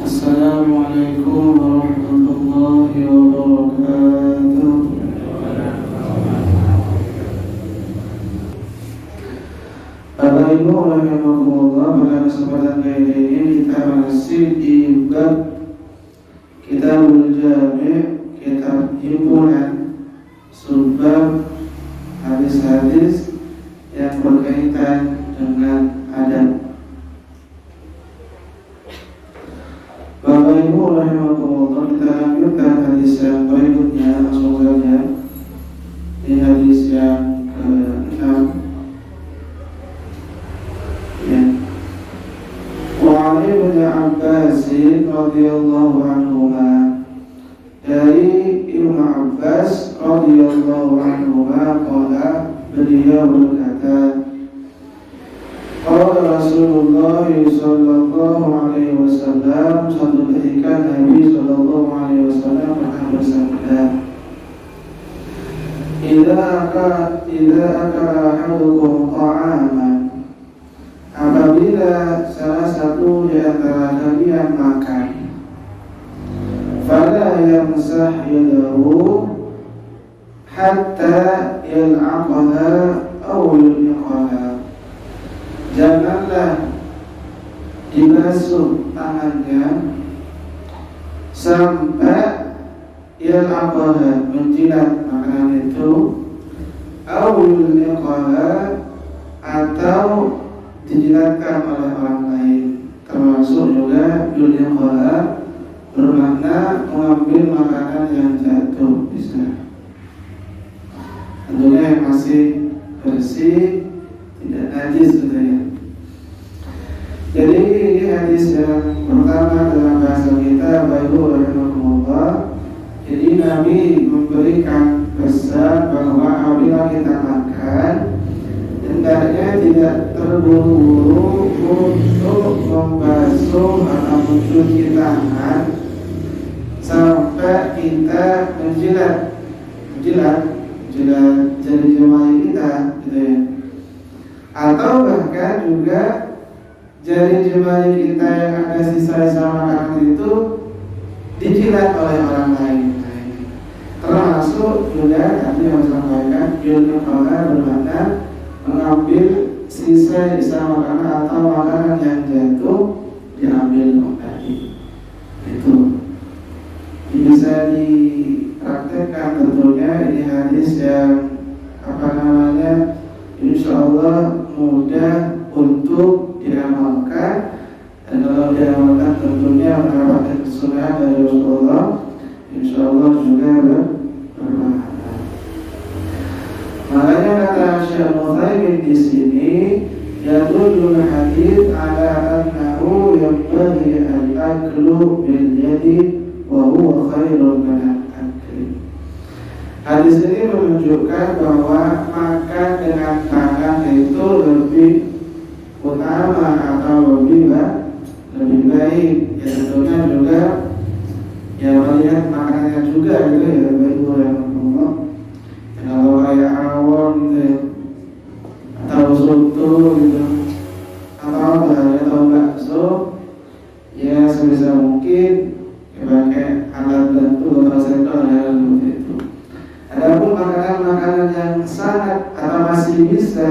Assalamualaikum warahmatullahi wabarakatuh. Bapak Ibu rahimakumullah, pada kesempatan kali ini kita masih di bab Kitabul Jami', kitab himpunan subbab hadis-hadis yang berkaitan dengan adab. Bapak Ibu rahimakumullah, kita lanjutkan hadis yang berikutnya, langsung saja di hadis yang ke-6. Wa 'an Ibnu Abbas radhiyallahu anhuma, dari Ibnu Abbas radhiyallahu anhuma qala, beliau berkata, qala Rasulullah sallallahu alaihi wasallam, suatu ketika Nabi sallallahu alaihi wasallam pernah bersabda, idza akala ahadukum ta'aman, apabila salah satu di antara kalian makan, fala yamsah yadahu hatta yal'aqaha aw yulqaha, janganlah dibasuh tangannya sampai yal'aqaha, menjilat makanan itu, aw yulqaha, atau dijilatkan oleh orang lain, termasuk juga yulqaha bermakna mengambil makanan yang jatuh, bisa tentunya yang masih bersih, tidak najis gitu ya. Jadi ini hadis yang pertama dalam bahasa kita, Bapak rahimahumullah. Jadi Nabi memberikan pesan bahwa apabila kita makan, hendaknya tidak terburu-buru untuk membasuh atau mencuci tangan sampai kita menjilat jari jemari kita, gitu ya. Atau bahkan juga jari jemari kita yang ada sisa-sisa makanan itu dijilat oleh orang lain. Termasuk juga tadi yang sampaikan, yulqaha bermakna mengambil sisa-sisa makanan atau makanan yang jatuh, diambil kembali. Itu bisa dipraktekkan tentunya. Ini hadis yang insyaallah mudah untuk diamalkan, dan kalau diamalkan tentunya mendapatkan kesunahan dari Rasulullah, insyaallah juga berpahala. Makanya kata Syekh Utsaimin di sini, yadulul hadits ala annahu yanbaghi al-aklu bil yadi wa huwa khairun min al-akli. Hadis ini menunjukkan bahwa makan dengan tangan itu lebih utama atau lebih baik. Ya tentunya juga ya melihat makanannya juga gitu ya, Bapak Ibu yang berumur. Kalau kayak awon gitu ya, atau soto gitu, atau bakso, ya sebisa mungkin ya pakai alat bantu atau sendok ya, seperti itu. Adapun makanan-makanan yang sangat atau masih bisa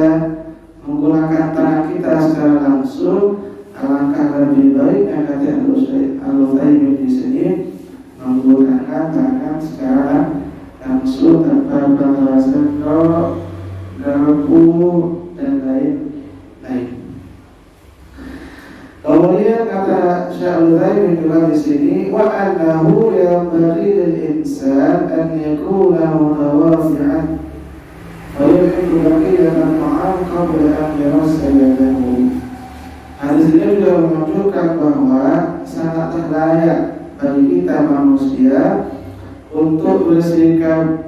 menggunakan tangan kita secara langsung, alangkah lebih baik yang kata Al-Utsaimin di sini, menggunakan tangan secara langsung tanpa pakai sendok, garpu dan lain-lain. Kemudian kata Syekh Al-Utsaimin juga di sini, wa annahu yanbaghi lil insan an yakuna mutawafi'an wa yuhibbu baqiyatan ta'am qabla an yamassa yadahu. Hadis ini juga menunjukkan bahwa sangatlah layak bagi kita manusia untuk bersikap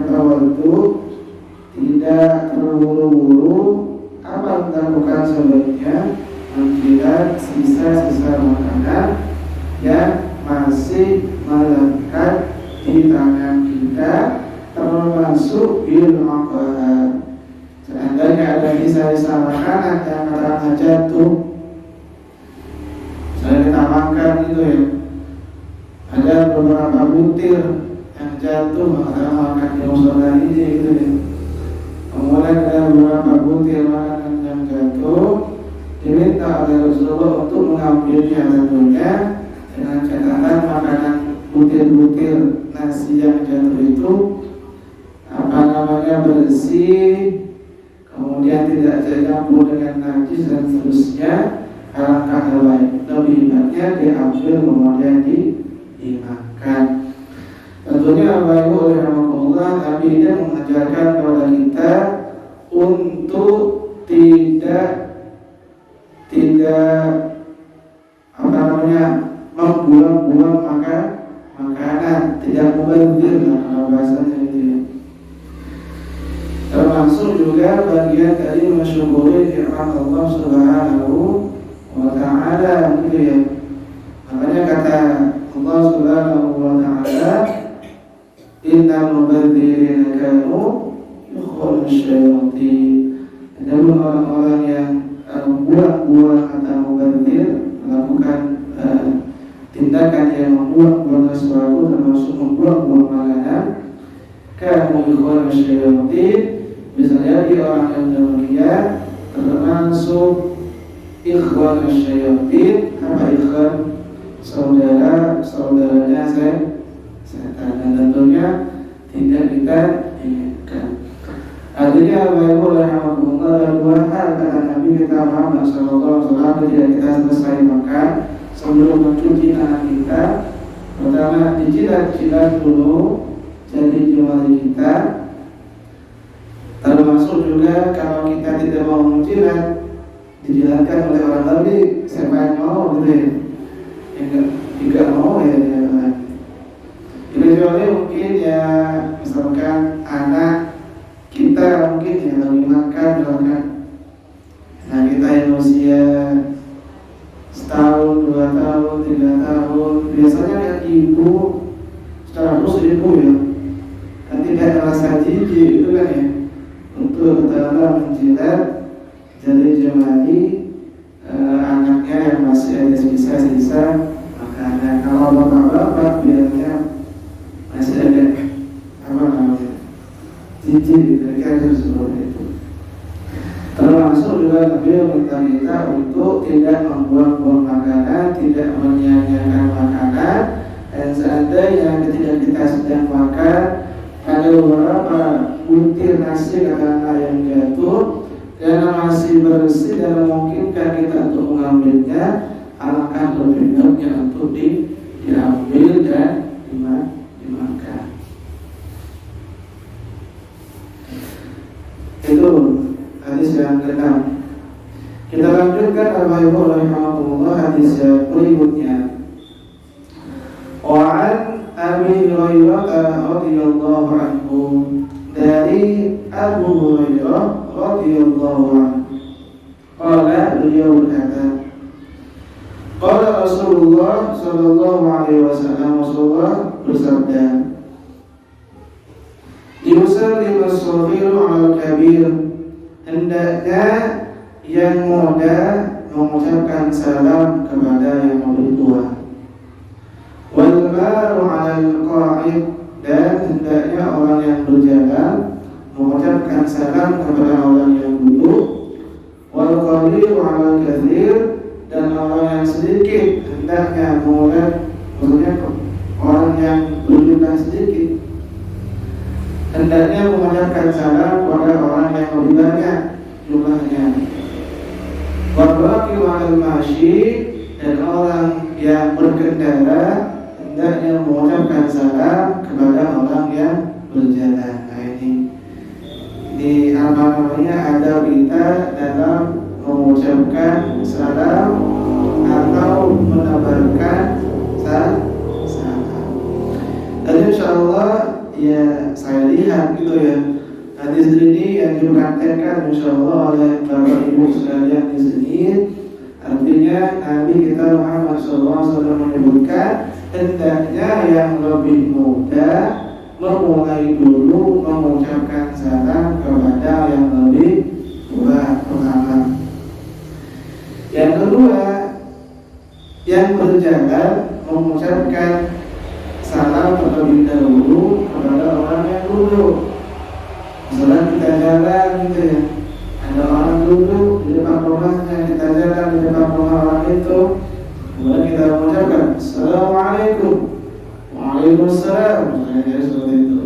tawadhu, tidak terburu-buru. Apa melakukan sebaiknya menjilat sisa-sisa makanan yang masih melekat di tangan kita, termasuk yulqaha. Seandainya ada sisa-sisa makanan yang karena jatuh, butir yang jatuh makan di musola ini gitu ya. Kemudian ada beberapa butir makanan yang jatuh, diminta oleh Rasulullah untuk mengambilnya tentunya dengan catatan makanan butir-butir nasi yang jatuh itu bersih, kemudian tidak tercampur dengan najis dan seterusnya. Alangkah lebih baiknya diambil kemudian dimakan. Tentunya Bapak Ibu rahimahullah, Nabi ini mengajarkan kepada kita untuk tidak membuang-buang makanan, tidak mubazir kalau bahasanya itu. Termasuk juga bagian dari mensyukuri nikmat Allah Subhanahu wa Ta'ala gitu ya. Makanya kata Allah Subhanahu wa Ta'ala, innal mubadzirina kanu ikhwana syayatin. Ada orang-orang yang buang-buang atau mubadzir, melakukan tindakan yang membuang-buang sesuatu, termasuk membuang-buang makanan, kanu ikhwana syayatin. Bisa jadi orang yang demikian termasuk ikhwan syayatin. Apa ikhwan? Saudaranya setan, dan tentunya tidak kita inginkan. Artinya Bapak Ibu rahimahullah, ada dua hal kata Nabi kita Muhammad SAW ketika kita selesai makan sebelum mencuci tangan kita. Pertama, dijilat-jilat dulu jadi jemari kita. Termasuk juga kalau kita tidak mau menjilat, dijilatkan oleh orang lain. Siapa yang mau gitu ya? Jika mau ya. Kecuali mungkin ya misalkan anak kita mungkin yang lagi makan, nah kita yang usia setahun, 2 tahun, 3 tahun, biasanya kan ibu secara khusus ibu ya, kan tidak merasa jijik itu kan ya, untuk betul-betul menjilat jari jemari anaknya yang masih ada sisa-sisa makanan. Kalau bapak-bapak biasanya masih ada jijik kira-kira seperti itu. Termasuk juga Nabi meminta kita untuk tidak membuang-buang makanan, tidak menyia-nyiakan makanan. Dan seandainya ketika kita sedang makan ada beberapa butir nasi karena yang jatuh dan masih bersih dan memungkinkan kita untuk mengambilnya, alangkah lebih baiknya untuk diambil dan dimakan. Itu hadis yang ke-6. Kita lanjutkan Bapak Ibu rahimahullah, hadis yang berikutnya. Wa'an Abi Hurairah radhiyallahu anhu, dari Abu Hurairah radhiyallahu anhu, qala, beliau berkata, qala Rasulullah sallallahu alaihi wasallam, Rasulullah bersabda, yusallimu as-saghiru 'alal kabir, hendaknya yang muda mengucapkan salam kepada yang lebih tua. Wal maru 'alal qa'id, dan hendaknya orang yang berjalan mengucapkan salam kepada orang yang duduk. Wal qalilu 'alal katsir, dan orang yang sedikit hendaknya maksudnya orang yang berjumlah sedikit hendaknya mengucapkan salam kepada orang yang lebih banyak jumlahnya. Wabaki wa'al masyi, dan orang yang berkendara hendaknya mengucapkan salam kepada orang yang berjalan. Nah ini namanya ada kita dalam mengucapkan salam atau menebarkan salam. Dan insyaallah ya saya lihat gitu ya, hadis ini yang dipraktekkan insyaallah oleh Bapak Ibu sekalian di sini. Artinya Nabi kita Muhammad SAW menyebutkan hendaknya yang lebih muda memulai dulu mengucapkan salam kepada yang lebih tua pertama. Yang kedua, yang berjalan mengucapkan salam terlebih dahulu kepada orang yang duduk. Misalnya kita jalan gitu ya, ada orang duduk di depan rumahnya, kita jalan di depan rumah orang itu, kemudian kita mengucapkan Assalamualaikum, Waalaikumsalam, misalnya seperti itu.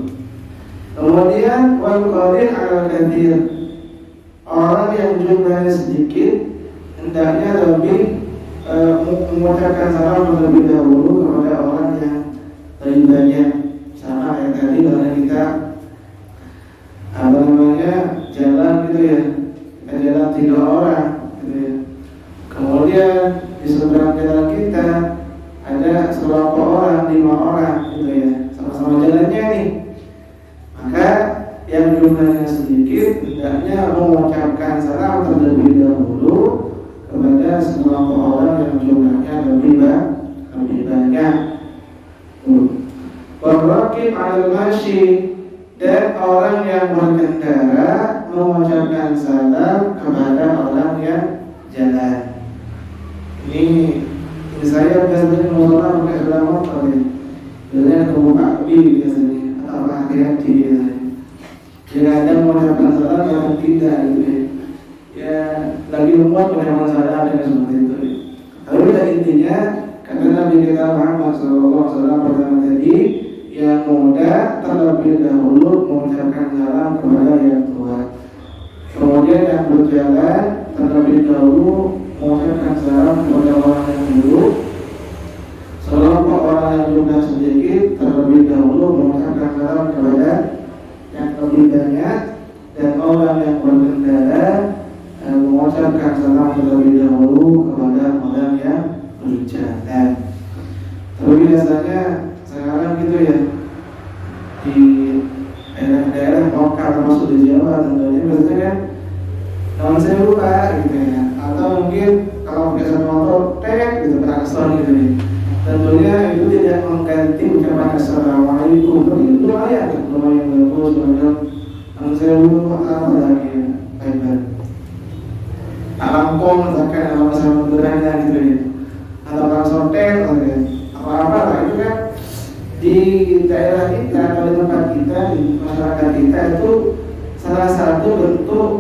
Kemudian wal qadir ala kathir, orang yang jumlahnya sedikit hendaknya lebih mengucapkan salam terlebih dahulu kepada orang yang lebih banyak. Sama yang tadi karena kita jalan gitu ya, kita jalan 3 orang gitu ya. Kemudian di seberang jalan kita ada sekelompok orang, 5 orang gitu ya, sama-sama jalannya nih. Maka yang jumlahnya sedikit hendaknya mengucapkan salam terlebih dahulu kepada sekelompok orang yang jumlahnya lebih banyak. Warraqib 'alal masyi, dan orang yang berkendara mengucapkan salam kepada orang yang jalan. Ini saya biasanya mengucapkan pakai sepeda motor ya. Biasanya ketemu Pak B biasanya atau Pak hati-hati biasanya. Jika ada mengucapkan salam yang tidak gitu ya. Ya lagi membuat mengucapkan salam dan seperti itu. Tapi intinya kata Nabi kita Muhammad SAW pertama tadi, yang muda terlebih dahulu mengucapkan salam kepada yang tua. Kemudian yang berjalan terlebih dahulu mengucapkan salam kepada orang yang duduk. Sekelompok orang yang jumlah sedikit terlebih dahulu mengucapkan salam kepada yang lebih banyak, dan orang yang berkendara mengucapkan salam terlebih dahulu kepada orang yang berjalan. Tapi biasanya sekarang gitu ya, di daerah-daerah lokal termasuk di Jawa tentunya biasanya kan non sewu Pak gitu ya, atau mungkin kalau pakai sepeda motor gitu klakson gitu ya. Tentunya itu tidak mengganti ucapan Assalamualaikum, tapi itu lumayan bagus, lumayan non sewu apa lagi baik-baik. Alangkong misalkan dalam bahasa Maduranya gitu ya, atau klakson apa-apa lah itu kan. Di daerah kita atau di tempat kita, di masyarakat kita itu salah satu bentuk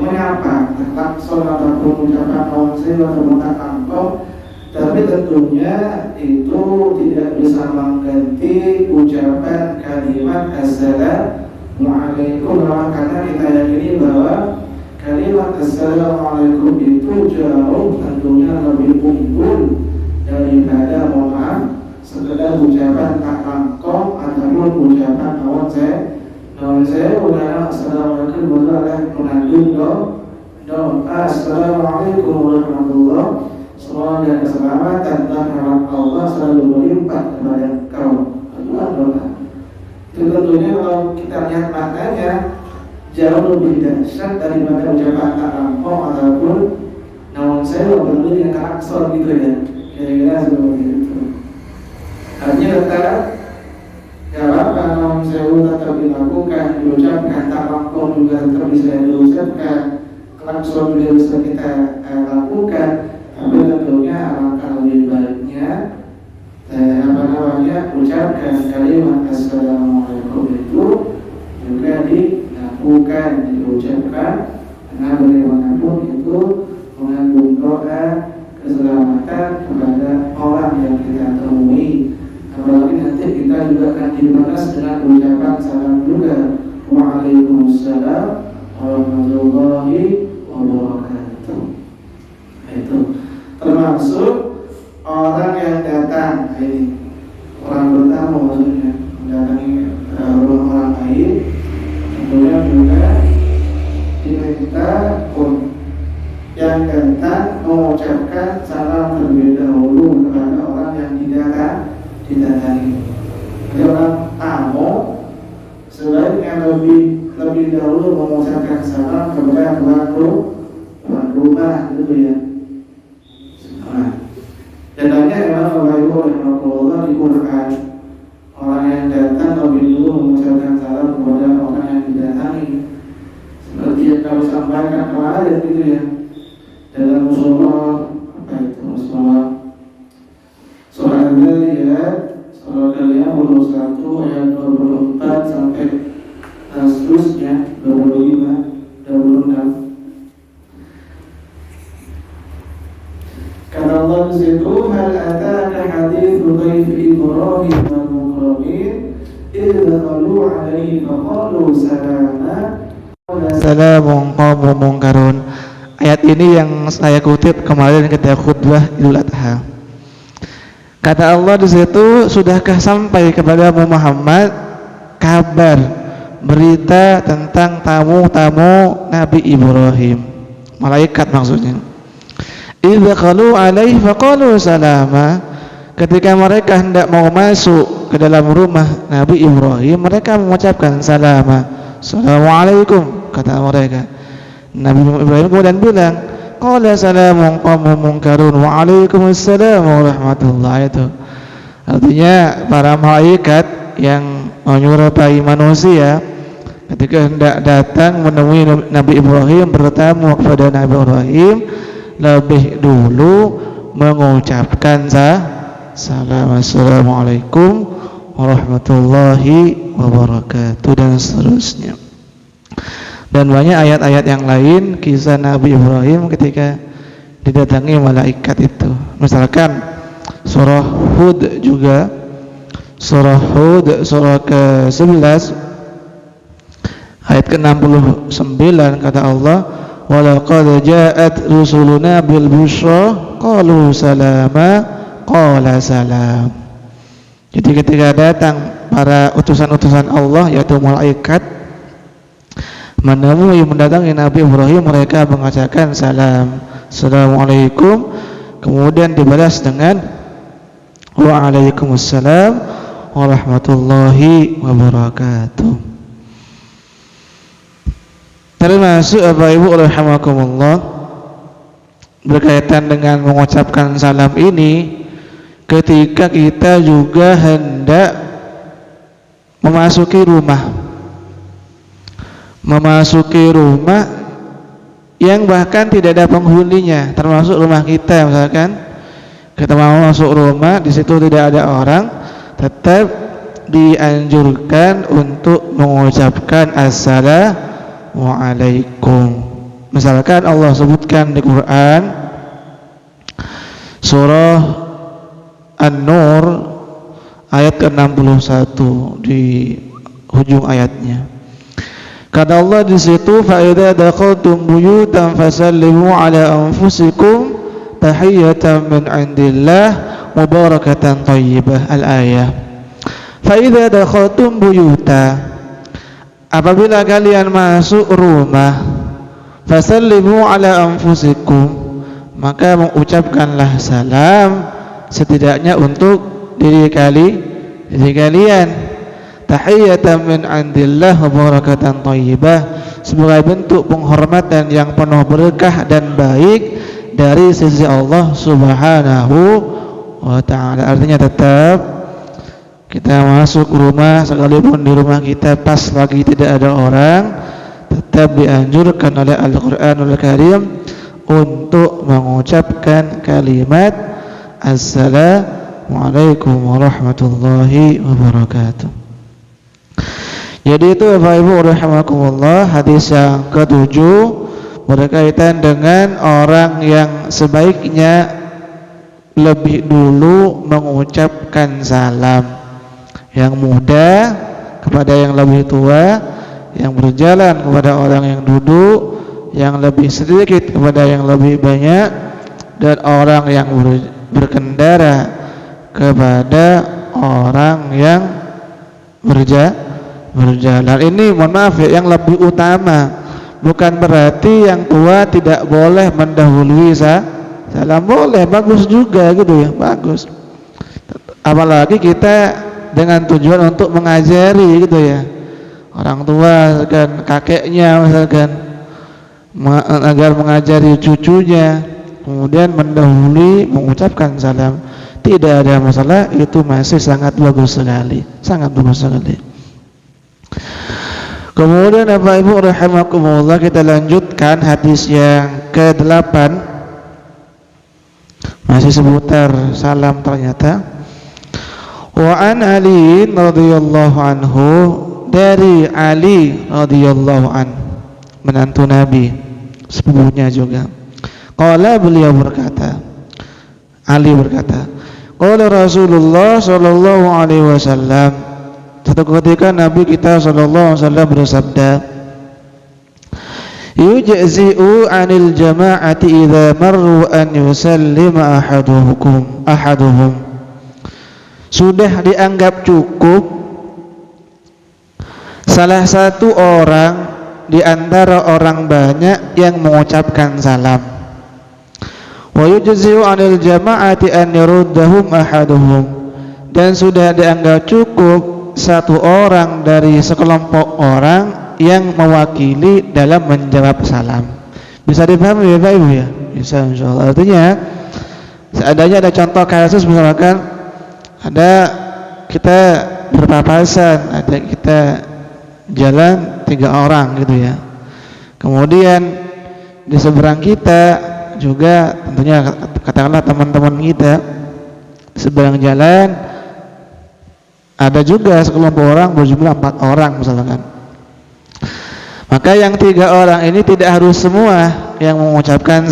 menyapa, klakson ataupun ucapan konsil atau bentak angkong. Tapi tentunya itu tidak bisa mengganti ucapan kalimat Assalamualaikum, karena kita yakini bahwa kalimat Assalamualaikum itu jauh tentunya lebih unggul daripada mohon maaf sekedar ucapan tak angkong ataupun ucapan naon saya udah Assalamualaikum warahmatullahi wabarakatuh. Assalamualaikum warahmatullahi wabarakatuh. Semoga keselamatan dan rahmat Allah selalu berlimpah kepada engkau. Itu tentunya kalau kita lihat maknanya jauh lebih dahsyat daripada ucapan tak angkong ataupun naon saya berdiri dengan klakson gitu ya. Kira-kira seperti itu. Artinya tetap apa namun sewu tetap dilakukan, diucapkan, tak angkong juga tetap bisa diucapkan, klakson juga bisa kita lakukan. Tapi tentunya alangkah lebih baiknya ucapkan kalimat Assalamualaikum itu juga dilakukan, diucapkan, karena bagaimanapun itu mengandung doa keselamatan kepada orang yang kita temui. Apalagi nanti kita juga akan dibalas dengan ucapan salam juga, Waalaikumsalam warahmatullahi wabarakatuh. Itu termasuk orang yang datang, ini orang bertamu maksudnya, mendatangi rumah orang lain, tentunya juga diminta yang datang mengucapkan salam terlebih dahulu kepada orang yang didatangi. Jadi orang tamu sebaiknya lebih dahulu mengucapkan salam kepada tuan rumah gitu ya. Dan banyak Imam Al-Ghazali di Quran, orang yang datang lebih dulu mengucapkan salam kepada orang yang didatangi. Seperti yang kami sampaikan kemarin gitu ya, dalam surah Al-Zariyat, surah kalian 61 ayat 24 sampai seterusnya 25 26. Kata Allah di situ, hal ataka hadithu dhaifi Ibrahim wal mukramin idh dakhalu alaihi faqalu salama. Assalamualaikum qaumun munkarun. Ayat ini yang saya kutip kemarin ketika khutbah Idul Adha. Kata Allah di situ, sudahkah sampai kepada Muhammad kabar berita tentang tamu-tamu Nabi Ibrahim, malaikat maksudnya. Idza qalu alaihi faqalu salama. Ketika mereka hendak mau masuk ke dalam rumah Nabi Ibrahim, mereka mengucapkan salama, assalamualaikum, kata mereka. Nabi Ibrahim kemudian bilang, qala salamun qaumun munkarun wa alaikumussalam warahmatullahi wabarakatuh. Artinya para malaikat yang menyerupai manusia ketika hendak datang menemui Nabi Ibrahim, bertamu kepada Nabi Ibrahim, lebih dulu mengucapkan salam, assalamualaikum warahmatullahi wabarakatuh, dan seterusnya. Dan banyak ayat-ayat yang lain kisah Nabi Ibrahim ketika didatangi malaikat itu. Misalkan surah Hud juga, surah Hud surah ke-11 ayat ke-69, kata Allah, walaqad ja'at rusuluna bil busyra qalu salama qala salam. Jadi ketika datang para utusan-utusan Allah yaitu malaikat mendatangi Nabi Ibrahim, mereka mengucapkan salam, assalamualaikum, kemudian dibalas dengan waalaikumsalam warahmatullahi wabarakatuh. Termasuk Bapak Ibu rahimakumullah, berkaitan dengan mengucapkan salam ini, ketika kita juga hendak memasuki rumah yang bahkan tidak ada penghuninya, termasuk rumah kita. Misalkan kita mau masuk rumah, di situ tidak ada orang, tetap dianjurkan untuk mengucapkan assalamualaikum. Misalkan Allah sebutkan di Quran surah An-Nur ayat ke-61 di ujung ayatnya. Kata Allah di situ, fa idza dakhaltum buyutan fasallimu ala anfusikum tahiyatan min indillah mubarakatan thayyibah. Al-ayah. Fa idza dakhaltum buyuta, apabila kalian masuk rumah, fasallimu ala anfusikum, maka mengucapkanlah salam setidaknya untuk diri kalian, tahiyatan min indillah wa barakatan thayyibah, sebagai bentuk penghormatan yang penuh berkah dan baik dari sisi Allah Subhanahu wa ta'ala. Artinya tetap kita masuk rumah, sekalipun di rumah kita pas lagi tidak ada orang, tetap dianjurkan oleh Al-Qur'anul Karim untuk mengucapkan kalimat assalamualaikum warahmatullahi wabarakatuh. Jadi itu Bapak Ibu rahimakumullah, hadis yang ke-7 berkaitan dengan orang yang sebaiknya lebih dulu mengucapkan salam, yang muda kepada yang lebih tua, yang berjalan kepada orang yang duduk, yang lebih sedikit kepada yang lebih banyak, dan orang yang berkendara kepada orang yang berjalan. Ini mohon maaf ya, yang lebih utama. Bukan berarti yang tua tidak boleh mendahului salam, boleh, bagus juga gitu ya, bagus. Apalagi kita dengan tujuan untuk mengajari gitu ya, orang tua kan, kakeknya misalkan, agar mengajari cucunya, kemudian mendahului mengucapkan salam, tidak ada masalah, itu masih sangat bagus sekali, sangat bagus sekali. Kemudian Bapak Ibu rahimakumullah, kita lanjutkan hadis yang ke-8, masih seputar salam ternyata. Wa an Ali radhiyallahu anhu, dari Ali radhiyallahu an, menantu Nabi, sepupunya juga. Qala, beliau berkata, Ali berkata, qala Rasulullah sallallahu alaihi wasallam, satu ketika Nabi kita sallallahu alaihi wasallam bersabda, yujzi'u 'anil jama'ati idza marru an yusallima ahaduhum. Sudah dianggap cukup salah satu orang di antara orang banyak yang mengucapkan salam. Wa yujzi'u 'anil jama'ati an yaruddahum ahaduhum, dan sudah dianggap cukup satu orang dari sekelompok orang yang mewakili dalam menjawab salam. Bisa dipahami ya Pak Ibu ya? Bisa insyaallah. Artinya seandainya ada contoh kasus misalkan ada kita berpapasan, ada kita jalan 3 orang gitu ya. Kemudian di seberang kita juga tentunya katakanlah teman-teman kita seberang jalan ada juga sekelompok orang berjumlah 4 orang misalkan. Maka yang 3 orang ini tidak harus semua yang mengucapkan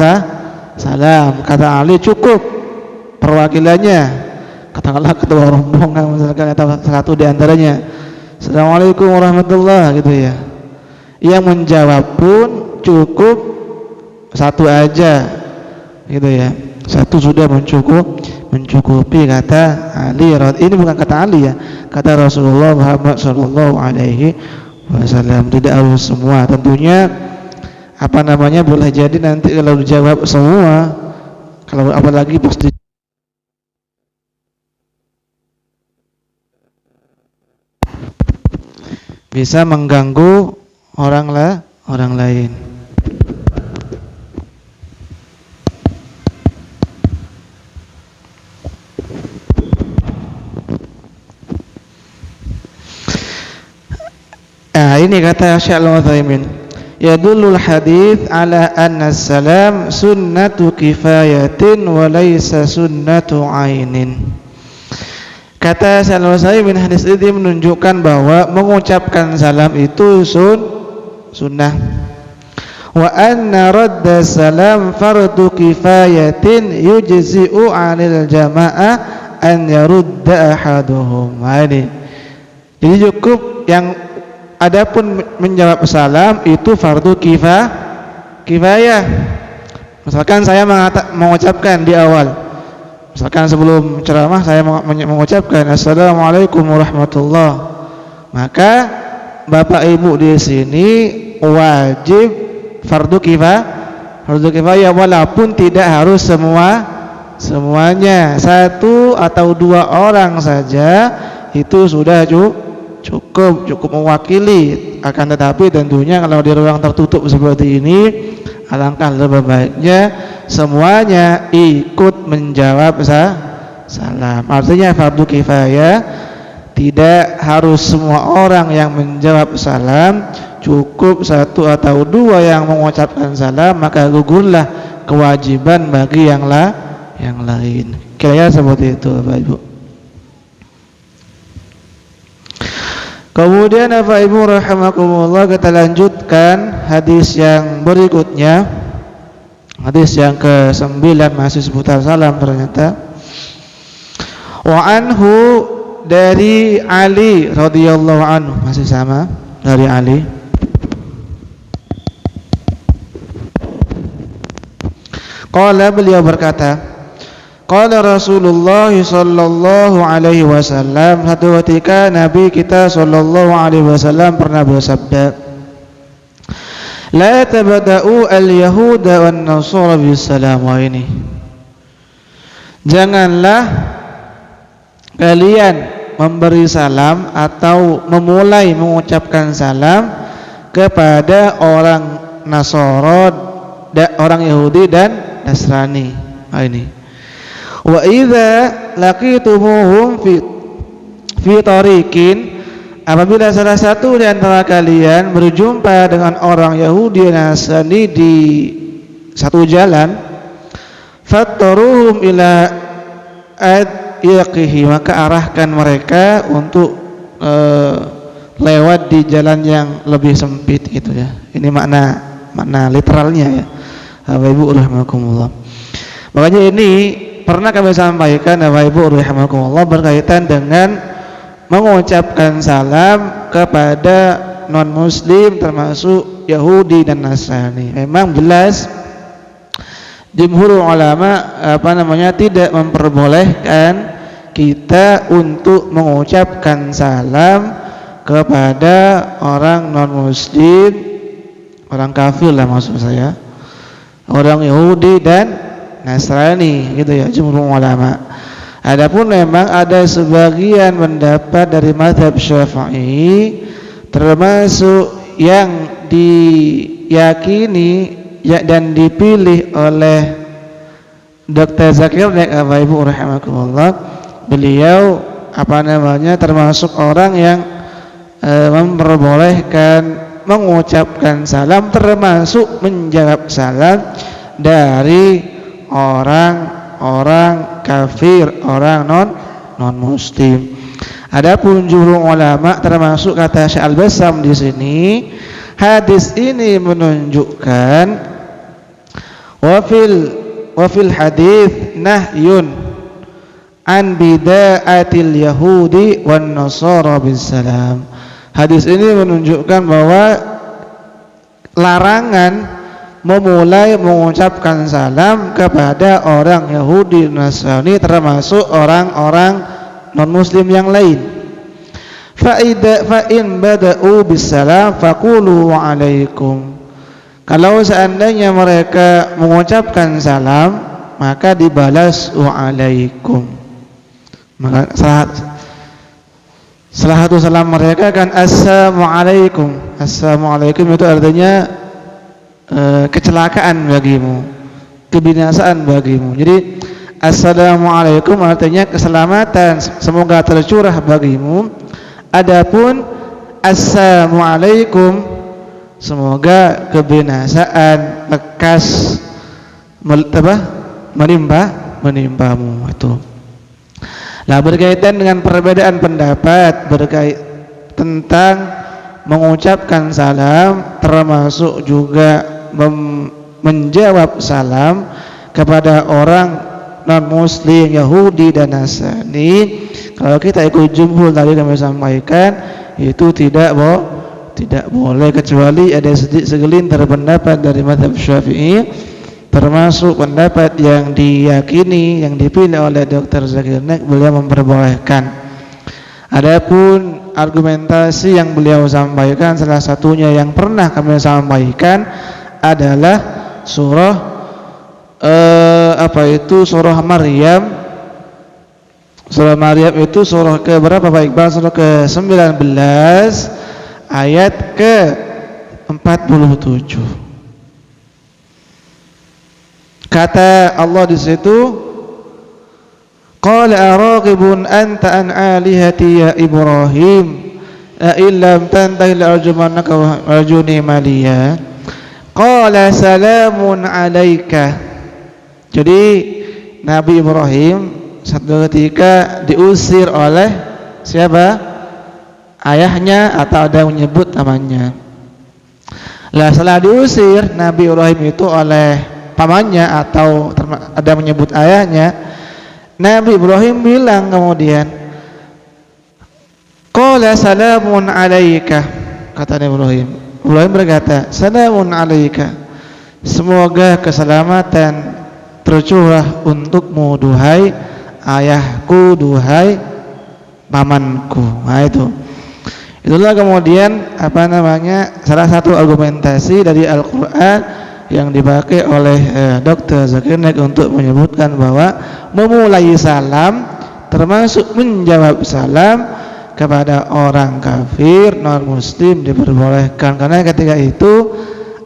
salam. Kata Ali cukup perwakilannya, katakanlah ketua rombongan misalkan atau satu di antaranya, Assalamualaikum warahmatullahi gitu ya. Yang menjawab pun cukup satu aja gitu ya. Satu sudah mencukupi, kata Ali. Ini bukan kata Ali ya, kata Rasulullah Muhammad sallallahu alaihi wasallam. Tidak harus semua. Tentunya boleh jadi nanti kalau dijawab semua, kalau apalagi pasti bisa mengganggu orang lain. Ini kata Syekh Al-Utsaimin, yadullul hadits ala anna salam sunnatu kifayatin wa laysa sunnatu ainin. Kata Syekh Al-Utsaimin, hadis ini menunjukkan bahwa mengucapkan salam itu sunnah. Wa anna radda salam fardu kifayatin yujzi'u 'anil jama'ah an yarudda ahaduhum. Ini jadi cukup, yang adapun menjawab salam itu fardu kifayah. Misalkan saya mengucapkan di awal, misalkan sebelum ceramah saya mengucapkan Assalamualaikum warahmatullahi, maka Bapak Ibu di sini wajib fardu kifayah walaupun tidak harus semuanya. 1 atau 2 orang saja itu sudah cukup mewakili. Akan tetapi tentunya kalau di ruang tertutup seperti ini, alangkah lebih baiknya semuanya ikut menjawab salam. Artinya fardu kifayah, tidak harus semua orang yang menjawab salam, cukup 1 atau 2 yang mengucapkan salam, maka gugurlah kewajiban bagi yang lain. Kira-kira seperti itu Bapak Ibu. Kemudian Bapak Ibu rahimakumullah, kita lanjutkan hadis yang berikutnya. Hadis yang ke-9 masih seputar salam ternyata. Wa anhu, dari Ali radhiyallahu anhu, masih sama dari Ali. Qala, beliau berkata, qala Rasulullah sallallahu alaihi wasallam, satu ketika Nabi kita sallallahu alaihi wasallam pernah bersabda, la tabda'u al-yahuda wan nasara bisalam. Ini, janganlah kalian memberi salam atau memulai mengucapkan salam kepada orang Nasara, orang Yahudi dan Nasrani. Ini, wa idza laqitumuhum fi tariqin, apabila salah satu di antara kalian berjumpa dengan orang Yahudi dan Nasrani di satu jalan, fattaruhum ila yaqihi, maka arahkan mereka untuk lewat di jalan yang lebih sempit gitu ya. Ini makna literalnya ya. Bapak Ibu rahimakumullah. Makanya ini pernah kami sampaikan Bapak Ibu rahimakumullah berkaitan dengan mengucapkan salam kepada non muslim termasuk Yahudi dan Nasrani. Memang jelas jumhur ulama tidak memperbolehkan kita untuk mengucapkan salam kepada orang non muslim, orang kafir lah maksud saya, orang Yahudi dan Nasrani gitu ya jumhur ulama. Adapun memang ada sebagian pendapat dari mazhab Syafi'i termasuk yang diyakini dan dipilih oleh Dr. Zakir Naik Bapak Ibu rahimakumullah. Beliau termasuk orang yang memperbolehkan mengucapkan salam termasuk menjawab salam dari orang kafir, orang non muslim. Adapun jumhur ulama termasuk kata Syekh Al-Bassam di sini, hadis ini menunjukkan wa fil hadis nahyun an bida'atil yahudi wan nasara bisalam. Hadis ini menunjukkan bahwa larangan memulai mengucapkan salam kepada orang Yahudi dan Nasrani termasuk orang-orang non-muslim yang lain. Fa in bada'u bisalam faqulu wa alaikum. Kalau seandainya mereka mengucapkan salam, maka dibalas wa alaikum. Maka salah satu salam mereka kan assalamualaikum. Assalamualaikum itu artinya kecelakaan bagimu, kebinasaan bagimu. Jadi assalamualaikum artinya keselamatan, semoga tercurah bagimu. Adapun assalamualaikum semoga kebinasaan lekas menimpamu itu. Nah, berkaitan dengan perbedaan pendapat tentang mengucapkan salam termasuk juga menjawab salam kepada orang non muslim Yahudi dan Nasrani, kalau kita ikut jumhur tadi kami sampaikan itu tidak boleh, kecuali ada segelintir pendapat dari mazhab Syafi'i termasuk pendapat yang diyakini, yang dipilih oleh Dr. Zakir Naik, beliau memperbolehkan. Adapun argumentasi yang beliau sampaikan, salah satunya yang pernah kami sampaikan adalah surah surah Maryam. Surah Maryam itu surah ke berapa Pak Iqbal? Surah ke-19 ayat ke-47. Kata Allah di situ, qala araqibun anta an alihati ya Ibrahim la illam tantahi la'arjumannaka warjuni maliya. Qala salamun alaika. Jadi Nabi Ibrahim satu ketika diusir oleh siapa? Ayahnya atau ada yang menyebut namanya. Lah setelah diusir Nabi Ibrahim itu oleh pamannya atau ada menyebut ayahnya, Nabi Ibrahim bilang kemudian, qala salamun alaika. Kata Nabi Ibrahim berkata, salamun alaika, semoga keselamatan tercurah untukmu duhai ayahku, duhai pamanku. Nah itulah kemudian salah satu argumentasi dari Al-Quran yang dipakai oleh Dr. Zakir Naik untuk menyebutkan bahwa memulai salam termasuk menjawab salam kepada orang kafir non muslim diperbolehkan, karena ketika itu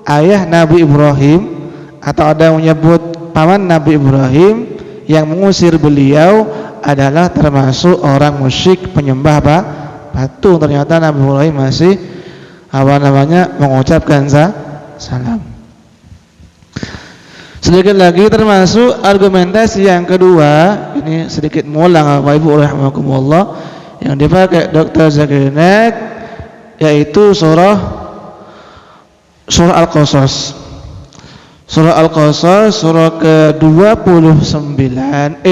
ayah Nabi Ibrahim atau ada yang menyebut paman Nabi Ibrahim yang mengusir beliau adalah termasuk orang musyrik penyembah patung. Ternyata Nabi Ibrahim masih mengucapkan salam. Sedikit lagi termasuk argumentasi yang kedua, ini sedikit mulang Bapak Ibu rahimakumullah, yang dipakai Dr. Zakir Naik, yaitu surah Al-Qasas. Surah Al-Qasas surah ke-29 28,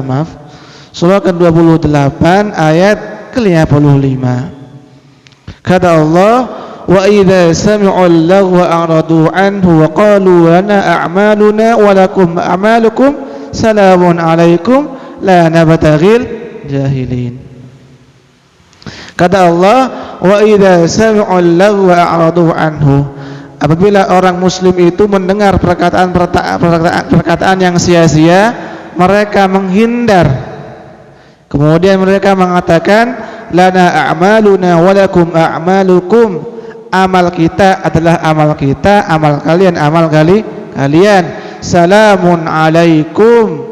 maaf. Surah ke-28 ayat ke-55. Kata Allah, wa idza sami'u lahu a'radu anhu wa qalu lana a'maluna wa lakum a'malukum salamun 'alaikum la nabtaghil jahilin. Kata Allah, wa idza sami'u lahu a'radu anhu, apabila orang muslim itu mendengar perkataan yang sia-sia, mereka menghindar. Kemudian mereka mengatakan, lana a'maluna wa lakum a'malukum, amal kita adalah amal kita, amal kalian amal kalian. Salamun alaikum,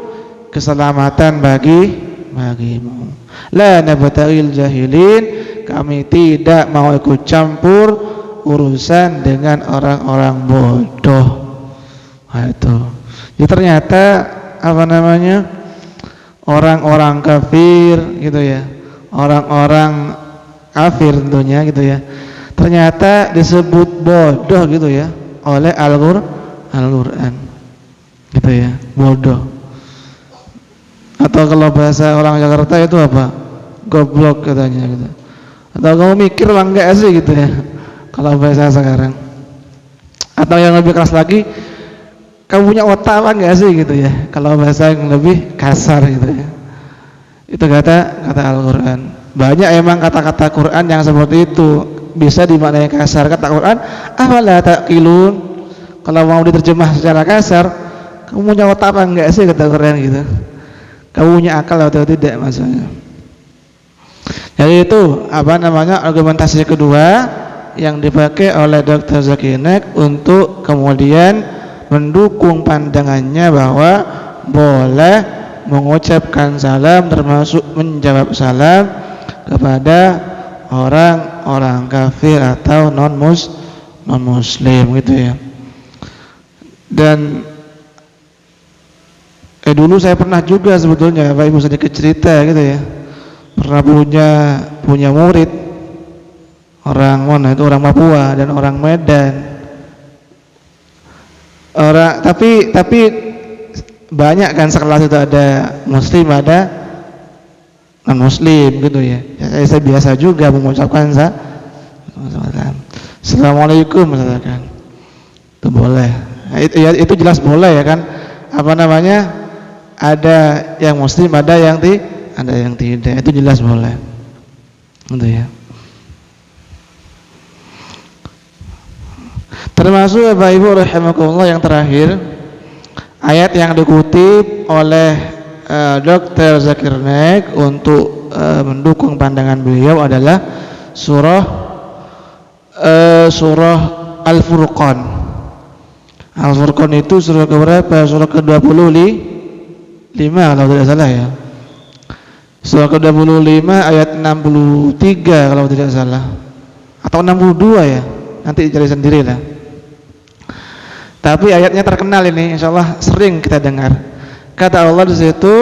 keselamatan bagimu. La nabtaghil jahilin, kami tidak mau ikut campur urusan dengan orang-orang bodoh. Nah, itu. Jadi ternyata orang-orang kafir gitu ya, orang-orang kafir tentunya gitu ya, ternyata disebut bodoh gitu ya oleh Al-Qur'an gitu ya, bodoh. Atau kalau bahasa orang Jakarta itu apa? Goblok katanya gitu. Atau kamu mikir lah enggak sih gitu ya, kalau bahasa sekarang. Atau yang lebih keras lagi, kamu punya otak apa enggak sih gitu ya, kalau bahasa yang lebih kasar gitu ya. Itu kata Al-Qur'an. Banyak emang kata-kata Quran yang seperti itu, bisa dimaknai kasar. Kata Quran, afala taqilun, kalau mau diterjemah secara kasar, kamu punya otak apa enggak sih kata Quran gitu. Kamu punya akal atau tidak maksudnya. Jadi itu argumentasi kedua yang dipakai oleh Dr. Zakir Naik untuk kemudian mendukung pandangannya bahwa boleh mengucapkan salam termasuk menjawab salam kepada orang-orang kafir atau non muslim gitu ya. Dan dulu saya pernah juga sebetulnya Bapak Ibu sedikit cerita gitu ya, pernah punya murid orang mana itu, orang Papua dan orang Medan. Tapi banyak kan sekelas itu, ada muslim ada non muslim gitu ya. Saya biasa juga mengucapkan Assalamualaikum misalkan, itu boleh. Nah, itu jelas boleh ya kan, ada yang muslim ada yang tidak, itu jelas boleh gitu ya. Termasuk Bapak Ibu rahimakumullah yang terakhir, ayat yang dikutip oleh Dr. Zakir Naik untuk mendukung pandangan beliau adalah surah Al-Furqan. Al-Furqan itu surah keberapa? Surah ke-25 kalau tidak salah ya. Surah ke-25 ayat 63 kalau tidak salah, atau 62 ya, nanti cari sendiri lah. Tapi ayatnya terkenal ini, insyaallah sering kita dengar. Kata Allah di situ,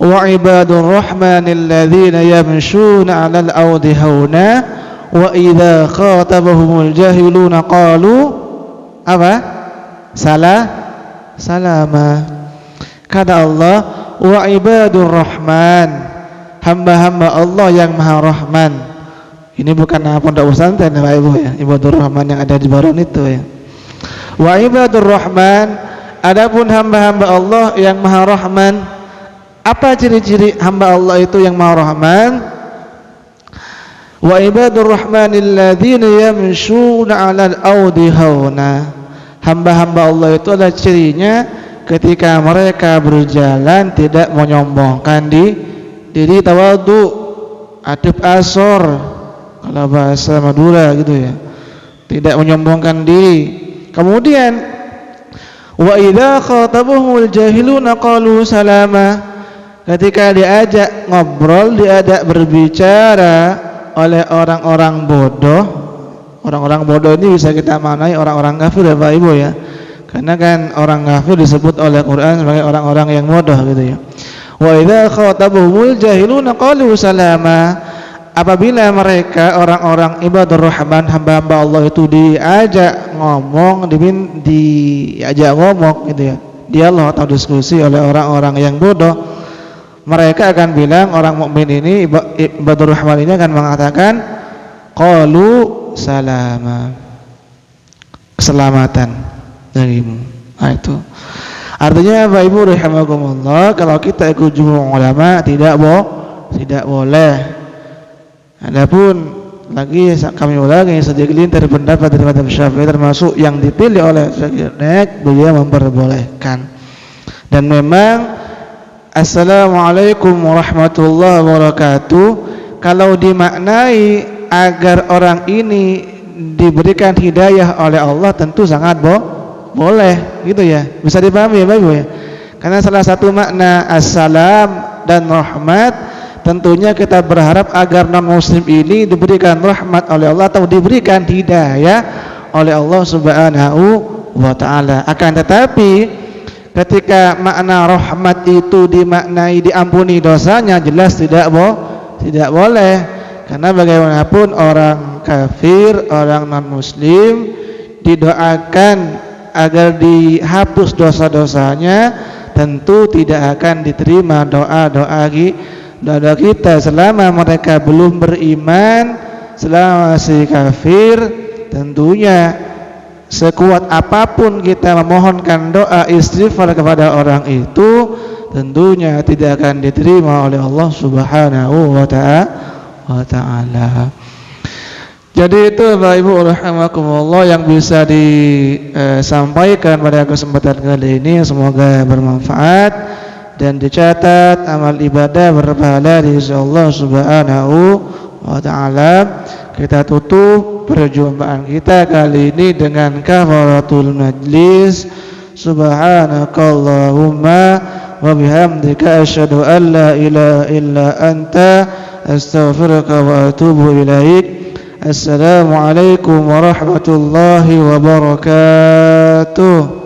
wa ibadur rahmanil ladzina yamshuna 'alal ardi hauna wa idza khatabahumul jahiluna qalu salama. Kata Allah, wa ibadur rahman, hamba-hamba Allah yang maha rahman. Ini bukan pondok pesantren Bapak Ibu ya, ibadur rahman yang ada di Baron itu ya. Wa ibadur rahman, adapun hamba-hamba Allah yang maha rahman, apa ciri-ciri hamba Allah itu yang maha rahman? Wa ibadur rahmanil ladzina yamshuna 'alal ardi hauna, hamba-hamba Allah itu adalah cirinya ketika mereka berjalan tidak menyombongkan diri, tawadhu, adab asor kalau bahasa Madura gitu ya, tidak menyombongkan diri. Kemudian wa idza khatabuhumul jahiluna qalu salama, ketika diajak ngobrol, diajak berbicara oleh orang-orang bodoh, Orang-orang bodoh ini bisa kita maknai orang-orang kafir ya Pak Ibu ya. Karena kan orang kafir disebut oleh Quran sebagai orang-orang yang bodoh gitu ya. Wa idza khatabahumul jahiluna qalu salama. Apabila mereka orang-orang ibadur rahman hamba-hamba Allah itu diajak ngomong, diajak ngomong gitu ya, dialog atau diskusi oleh orang-orang yang bodoh, mereka akan bilang, orang mukmin ini ibadur rahman ini akan mengatakan qalu salama, keselamatan darimu. Nah itu artinya Bapak Ibu rahimakumullah, kalau kita ikut jumhur ulama tidak boleh. Adapun lagi kami ulangi segelintir pendapat dari mazhab Syafi'i termasuk yang dipilih oleh Syekh Nek, beliau memperbolehkan. Dan memang Assalamualaikum warahmatullahi wabarakatuh kalau dimaknai agar orang ini diberikan hidayah oleh Allah tentu sangat boleh gitu ya, bisa dipahami ya Bapak Ibu ya. Karena salah satu makna assalam dan rahmat, tentunya kita berharap agar non-muslim ini diberikan rahmat oleh Allah atau diberikan hidayah oleh Allah Subhanahu wa ta'ala. Akan tetapi ketika makna rahmat itu dimaknai diampuni dosanya, jelas tidak boleh. Karena bagaimanapun orang kafir, orang non-muslim didoakan agar dihapus dosa-dosanya, tentu tidak akan diterima doa kita selama mereka belum beriman, selama masih kafir. Tentunya sekuat apapun kita memohonkan doa istighfar kepada orang itu, tentunya tidak akan diterima oleh Allah Subhanahu wa ta'ala. Jadi itu Bapak Ibu rahimakumullah yang bisa disampaikan pada kesempatan kali ini, semoga bermanfaat dan dicatat amal ibadah berpahala di sisi Allah Subhanahu wa ta'ala. Kita tutup perjumpaan kita kali ini dengan kafaratul majlis. Subhanakallahumma wa bihamdika asyhadu an la ilaha illa anta astaghfiruka wa atubu ilaik. Assalamualaikum warahmatullahi wabarakatuh.